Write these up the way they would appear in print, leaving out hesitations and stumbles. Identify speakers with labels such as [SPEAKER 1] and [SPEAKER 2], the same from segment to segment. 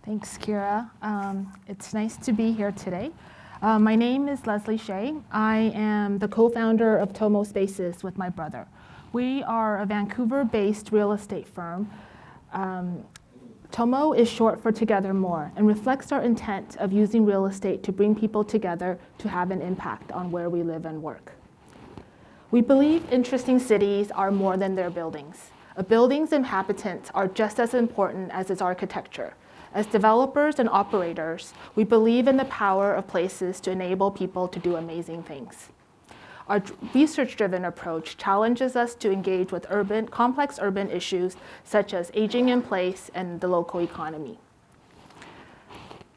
[SPEAKER 1] Thanks, Kira. It's nice to be here today. My name is Leslie Shieh. I am the co-founder of Tomo Spaces with my brother. We are a Vancouver-based real estate firm. Tomo is short for Together More and reflects our intent of using real estate to bring people together to have an impact on where we live and work. We believe interesting cities are more than their buildings. A building's inhabitants are just as important as its architecture. As developers and operators, we believe in the power of places to enable people to do amazing things. Our research-driven approach challenges us to engage with complex urban issues such as aging in place and the local economy.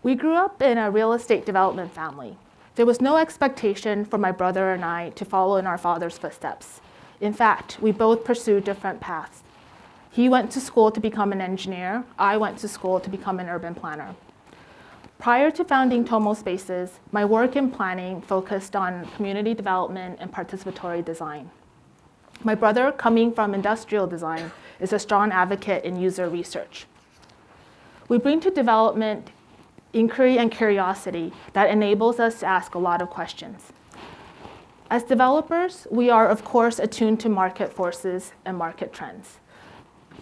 [SPEAKER 1] We grew up in a real estate development family. There was no expectation for my brother and I to follow in our father's footsteps. In fact, we both pursued different paths. He went to school to become an engineer. I went to school to become an urban planner. Prior to founding Tomo Spaces, my work in planning focused on community development and participatory design. My brother, coming from industrial design, is a strong advocate in user research. We bring to development inquiry and curiosity that enables us to ask a lot of questions. As developers, we are, of course, attuned to market forces and market trends.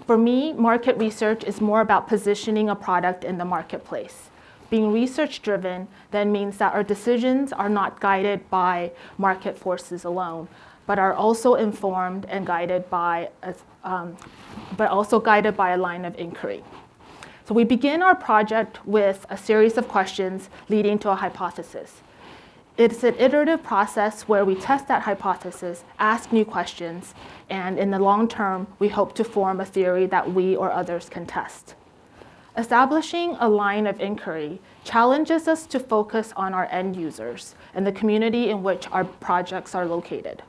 [SPEAKER 1] For me, market research is more about positioning a product in the marketplace. Being research-driven then means that our decisions are not guided by market forces alone, but are also informed and guided by, a line of inquiry. So we begin our project with a series of questions leading to a hypothesis. It's an iterative process where we test that hypothesis, ask new questions, and in the long term, we hope to form a theory that we or others can test. Establishing a line of inquiry challenges us to focus on our end users and the community in which our projects are located.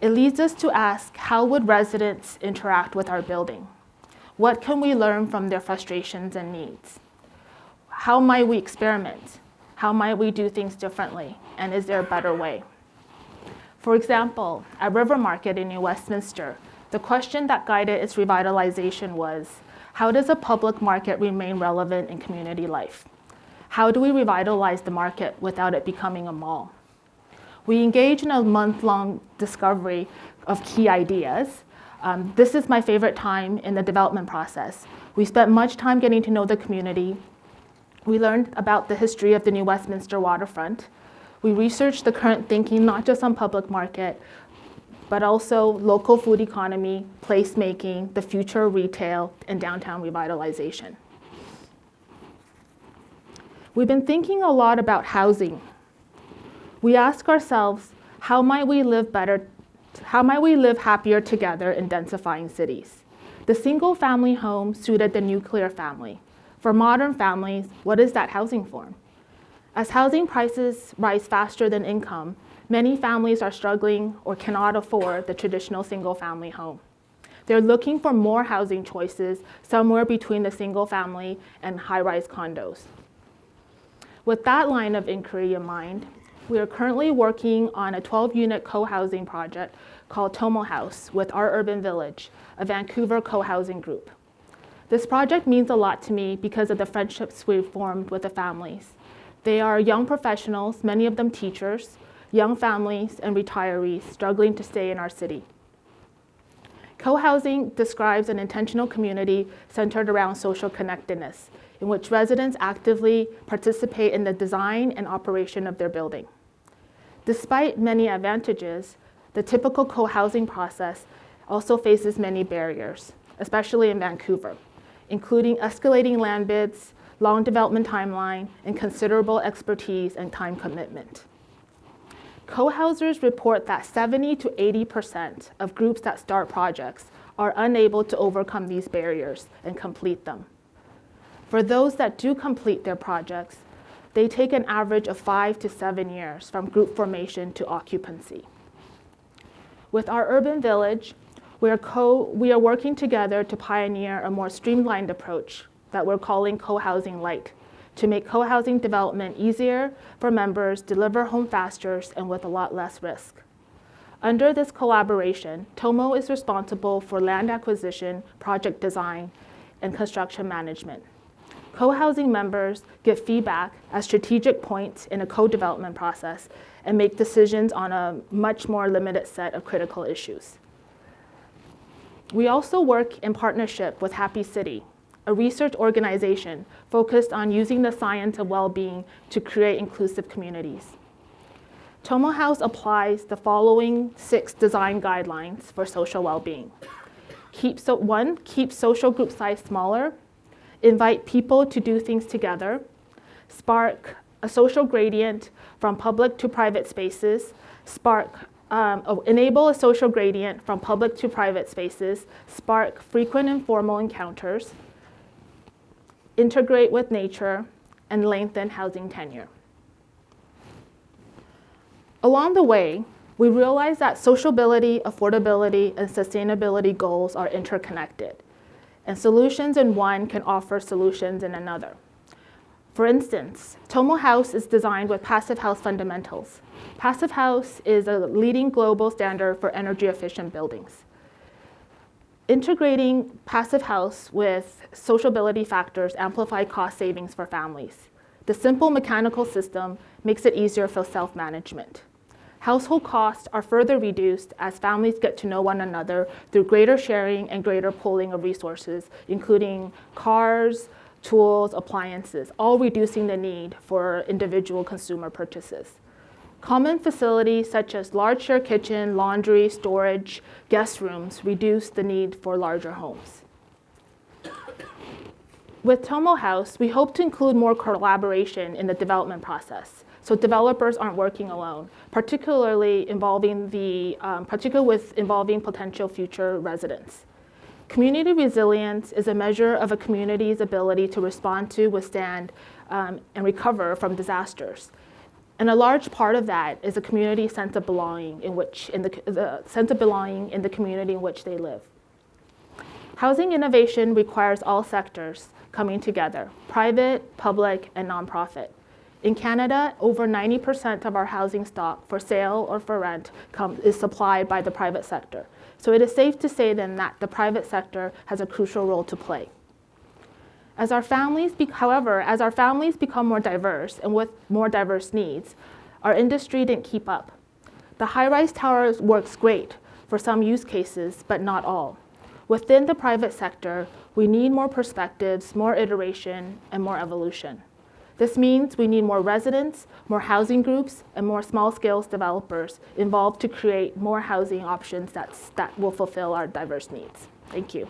[SPEAKER 1] It leads us to ask, how would residents interact with our building? What can we learn from their frustrations and needs? How might we experiment? How might we do things differently? And is there a better way? For example, at River Market in New Westminster, the question that guided its revitalization was, how does a public market remain relevant in community life? How do we revitalize the market without it becoming a mall? We engage in a month-long discovery of key ideas. This is my favorite time in the development process. We spent much time getting to know the community. We learned about the history of the New Westminster waterfront. We researched the current thinking, not just on public market, but also local food economy, placemaking, the future of retail, and downtown revitalization. We've been thinking a lot about housing. We ask ourselves, how might we live happier together in densifying cities? The single-family home suited the nuclear family. For modern families, what is that housing form? As housing prices rise faster than income, many families are struggling or cannot afford the traditional single-family home. They're looking for more housing choices somewhere between the single-family and high-rise condos. With that line of inquiry in mind, we are currently working on a 12-unit co-housing project called Tomo House with Our Urban Village, a Vancouver co-housing group. This project means a lot to me because of the friendships we've formed with the families. They are young professionals, many of them teachers, young families, and retirees struggling to stay in our city. Co-housing describes an intentional community centered around social connectedness, in which residents actively participate in the design and operation of their building. Despite many advantages, the typical co-housing process also faces many barriers, especially in Vancouver, including escalating land bids, long development timeline, and considerable expertise and time commitment. Co-housers report that 70 to 80% of groups that start projects are unable to overcome these barriers and complete them. For those that do complete their projects, they take an average of 5 to 7 years from group formation to occupancy. With Our Urban Village, we are working together to pioneer a more streamlined approach that we're calling co-housing light, to make co-housing development easier for members, deliver home faster, and with a lot less risk. Under this collaboration, Tomo is responsible for land acquisition, project design, and construction management. Co-housing members give feedback at strategic points in a co-development process and make decisions on a much more limited set of critical issues. We also work in partnership with Happy City, a research organization focused on using the science of well-being to create inclusive communities. Tomo House applies the following 6 design guidelines for social well-being. Keep social group size smaller, invite people to do things together, spark a social gradient from public to private spaces, enable a social gradient from public to private spaces, spark frequent informal encounters, integrate with nature, and lengthen housing tenure. Along the way, we realized that sociability, affordability, and sustainability goals are interconnected, and solutions in one can offer solutions in another. For instance, Tomo House is designed with Passive House fundamentals. Passive House is a leading global standard for energy-efficient buildings. Integrating Passive House with sociability factors amplify cost savings for families. The simple mechanical system makes it easier for self-management. Household costs are further reduced as families get to know one another through greater sharing and greater pooling of resources, including cars, tools, appliances, all reducing the need for individual consumer purchases. Common facilities such as large shared kitchen, laundry, storage, guest rooms reduce the need for larger homes. With Tomo House, we hope to include more collaboration in the development process, so developers aren't working alone, particularly involving potential future residents. Community resilience is a measure of a community's ability to respond to, withstand, and recover from disasters. And a large part of that is a community sense of belonging the sense of belonging in the community in which they live. Housing innovation requires all sectors coming together, private, public, and nonprofit. In Canada, over 90% of our housing stock for sale or for rent is supplied by the private sector. So it is safe to say then that the private sector has a crucial role to play. As our families become more diverse and with more diverse needs, our industry didn't keep up. The high-rise tower works great for some use cases, but not all. Within the private sector, we need more perspectives, more iteration, and more evolution. This means we need more residents, more housing groups, and more small-scale developers involved to create more housing options that will fulfill our diverse needs. Thank you.